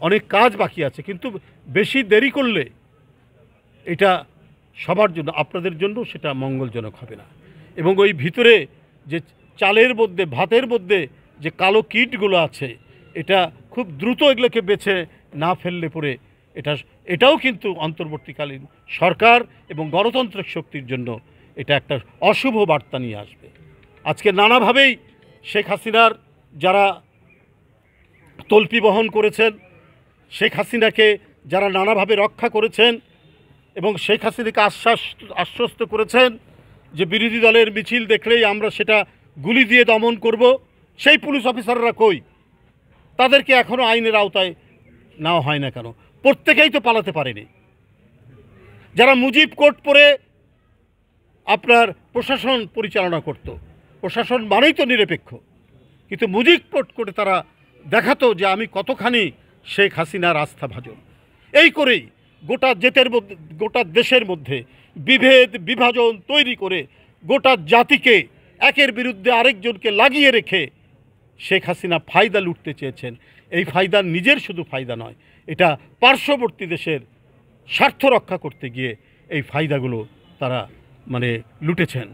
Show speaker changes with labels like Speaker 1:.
Speaker 1: অনেক কাজ বাকি আছে, কিন্তু বেশি দেরি করলে এটা সবার জন্য, আপনাদের জন্য সেটা মঙ্গলজনক হবে না। এবং ওই ভিতরে যে চালের মধ্যে, ভাতের মধ্যে যে কালো কীটগুলো আছে, এটা খুব দ্রুত এগুলোকে বেছে না ফেললে পরে এটাও কিন্তু অন্তর্বর্তীকালীন সরকার এবং গণতান্ত্রিক শক্তির জন্য এটা একটা অশুভ বার্তা নিয়ে আসবে। আজকে নানাভাবেই শেখ হাসিনার যারা তল্পি বহন করেছেন, শেখ হাসিনাকে যারা নানাভাবে রক্ষা করেছেন এবং শেখ হাসিনাকে আশ্বস্ত করেছেন যে বিরোধী দলের মিছিল দেখলেই আমরা সেটা গুলি দিয়ে দমন করব, সেই পুলিশ অফিসাররা কই? তাদেরকে এখনও আইনের আওতায় নেওয়া হয় না কেন? প্রত্যেকেই তো পালাতে পারেনি। যারা মুজিব কোড পরে আপনার প্রশাসন পরিচালনা করত, প্রশাসন মানেই তো নিরপেক্ষ, কিন্তু মুজিব কোড করে তারা দেখাতো যে আমি কতখানি শেখ হাসিনার আস্থাভাজন। এই করেই গোটা দেশের মধ্যে বিভেদ বিভাজন তৈরি করে গোটা জাতিকে একের বিরুদ্ধে আরেকজনকে লাগিয়ে রেখে শেখ হাসিনা ফায়দা লুটতে চেয়েছেন। এই ফায়দা নিজের শুধু ফায়দা নয়, এটা পার্শ্ববর্তী দেশের স্বার্থ রক্ষা করতে গিয়ে এই ফায়দাগুলো তারা লুটেছেন।